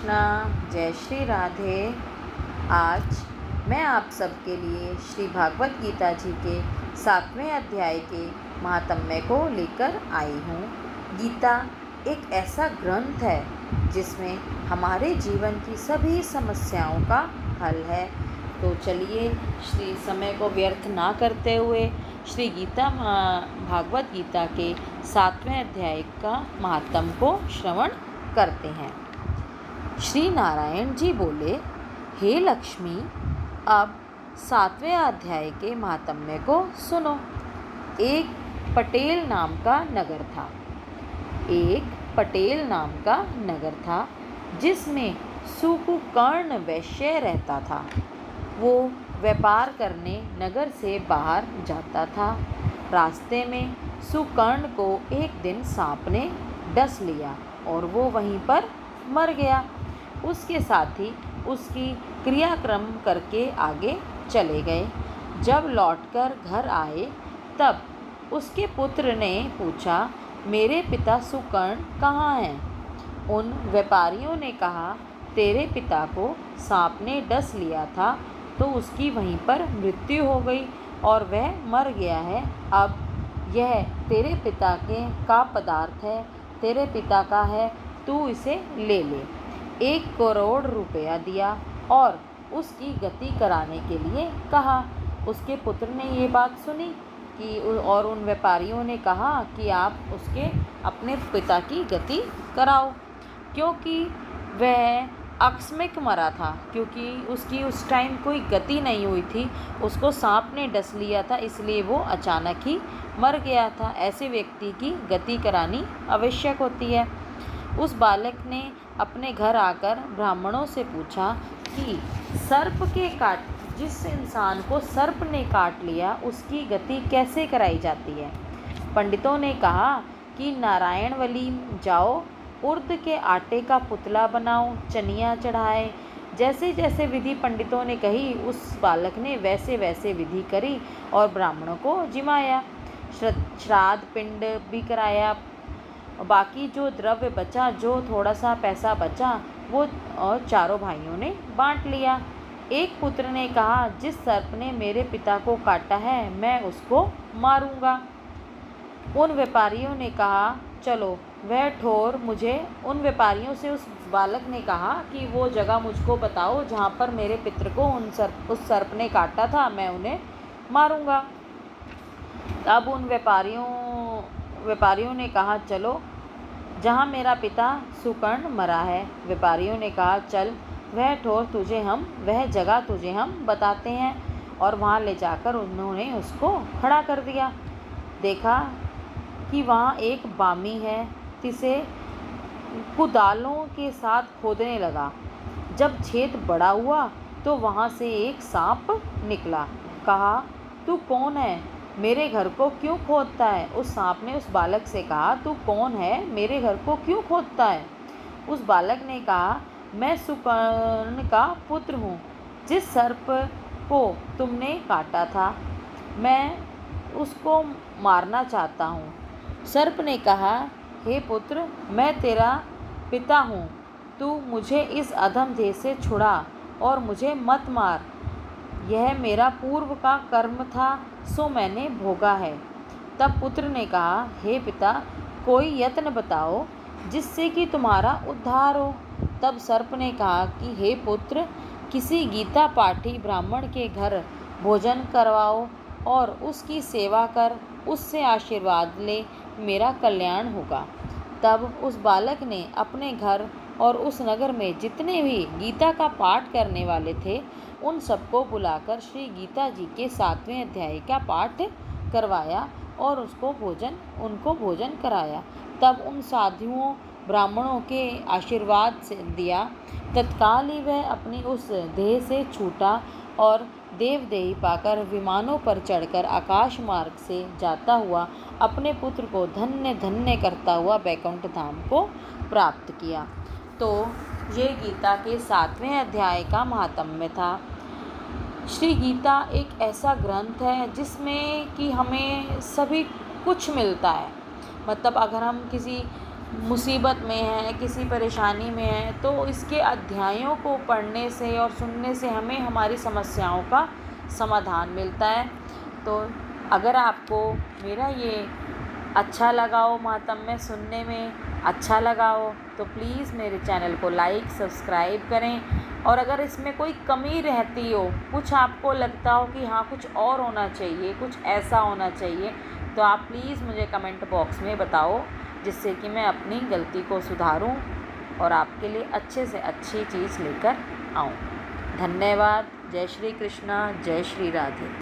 कृष्णा, जय श्री राधे। आज मैं आप सबके लिए श्री भागवत गीता जी के 7वें अध्याय के महात्म्य को लेकर आई हूँ। गीता एक ऐसा ग्रंथ है जिसमें हमारे जीवन की सभी समस्याओं का हल है। तो चलिए श्री समय को व्यर्थ ना करते हुए श्री भागवत गीता के 7वें अध्याय का महात्म्य को श्रवण करते हैं। श्री नारायण जी बोले, हे लक्ष्मी, अब 7वें अध्याय के महात्म्य को सुनो। एक पटेल नाम का नगर था। एक पटेल नाम का नगर था जिसमें सुकुकर्ण वैश्य रहता था। वो व्यापार करने नगर से बाहर जाता था। रास्ते में सुकर्ण को एक दिन सांप ने डस लिया और वो वहीं पर मर गया। उसके साथी उसकी क्रियाक्रम करके आगे चले गए। जब लौटकर घर आए तब उसके पुत्र ने पूछा, मेरे पिता सुकर्ण कहाँ हैं? उन व्यापारियों ने कहा, तेरे पिता को सांप ने डस लिया था तो उसकी वहीं पर मृत्यु हो गई और वह मर गया है। अब यह तेरे पिता का पदार्थ है, तेरे पिता का है, तू इसे ले ले। 1 करोड़ रुपया दिया और उसकी गति कराने के लिए कहा। उसके पुत्र ने ये बात सुनी कि और उन व्यापारियों ने कहा कि आप उसके अपने पिता की गति कराओ, क्योंकि वह आकस्मिक मरा था, क्योंकि उसकी उस टाइम कोई गति नहीं हुई थी। उसको सांप ने डस लिया था, इसलिए वो अचानक ही मर गया था। ऐसे व्यक्ति की गति करानी आवश्यक होती है। उस बालक ने अपने घर आकर ब्राह्मणों से पूछा कि जिस इंसान को सर्प ने काट लिया उसकी गति कैसे कराई जाती है। पंडितों ने कहा कि नारायणवली जाओ, उर्द के आटे का पुतला बनाओ, चनिया चढ़ाए। जैसे जैसे विधि पंडितों ने कही उस बालक ने वैसे वैसे विधि करी और ब्राह्मणों को जिमाया। श्राद्ध पिंड भी कराया। बाकी जो द्रव्य बचा, जो थोड़ा सा पैसा बचा, वो और चारों भाइयों ने बांट लिया। एक पुत्र ने कहा, जिस सर्प ने मेरे पिता को काटा है मैं उसको मारूंगा। उन व्यापारियों ने कहा, चलो वह ठोर मुझे। उन व्यापारियों से उस बालक ने कहा कि वो जगह मुझको बताओ जहाँ पर मेरे पितर को उस सर्प ने काटा था, मैं उन्हें मारूंगा। अब उन व्यापारियों ने कहा, चलो जहाँ मेरा पिता सुकर्ण मरा है। व्यापारियों ने कहा, चल वह जगह तुझे हम बताते हैं। और वहाँ ले जाकर उन्होंने उसको खड़ा कर दिया। देखा कि वहाँ एक बामी है, जिसे कुदालों के साथ खोदने लगा। जब छेद बड़ा हुआ तो वहाँ से एक सांप निकला। कहा, तू कौन है? मेरे घर को क्यों खोदता है? उस सांप ने उस बालक से कहा, तू कौन है? मेरे घर को क्यों खोदता है? उस बालक ने कहा, मैं सुकर्ण का पुत्र हूँ, जिस सर्प को तुमने काटा था मैं उसको मारना चाहता हूँ। सर्प ने कहा, हे पुत्र, मैं तेरा पिता हूँ, तू मुझे इस अधम देह से छुड़ा और मुझे मत मार। यह मेरा पूर्व का कर्म था, सो मैंने भोगा है। तब पुत्र ने कहा, हे पिता, कोई यत्न बताओ जिससे कि तुम्हारा उद्धार हो। तब सर्प ने कहा कि हे पुत्र, किसी गीता पाठी ब्राह्मण के घर भोजन करवाओ और उसकी सेवा कर, उससे आशीर्वाद ले, मेरा कल्याण होगा। तब उस बालक ने अपने घर और उस नगर में जितने भी गीता का पाठ करने वाले थे उन सबको बुलाकर श्री गीता जी के 7वें अध्याय का पाठ करवाया और उनको भोजन कराया। तब उन साधुओं ब्राह्मणों के आशीर्वाद से दिया। तत्काल ही वह अपनी उस देह से छूटा और देवदेही पाकर विमानों पर चढ़कर आकाश मार्ग से जाता हुआ अपने पुत्र को धन्य धन्य करता हुआ बैकुंठ धाम को प्राप्त किया। तो ये गीता के 7वें अध्याय का महात्म्य था। श्री गीता एक ऐसा ग्रंथ है जिसमें कि हमें सभी कुछ मिलता है। मतलब अगर हम किसी मुसीबत में है, किसी परेशानी में है, तो इसके अध्यायों को पढ़ने से और सुनने से हमें हमारी समस्याओं का समाधान मिलता है। तो अगर आपको मेरा ये अच्छा लगा हो, मातम्य सुनने में अच्छा लगा हो, तो प्लीज़ मेरे चैनल को लाइक सब्सक्राइब करें। और अगर इसमें कोई कमी रहती हो, कुछ आपको लगता हो कि हाँ कुछ और होना चाहिए, कुछ ऐसा होना चाहिए, तो आप प्लीज़ मुझे कमेंट बॉक्स में बताओ, जिससे कि मैं अपनी गलती को सुधारूं और आपके लिए अच्छे से अच्छी चीज़ लेकर आऊं। धन्यवाद। जय श्री कृष्णा, जय श्री राधे।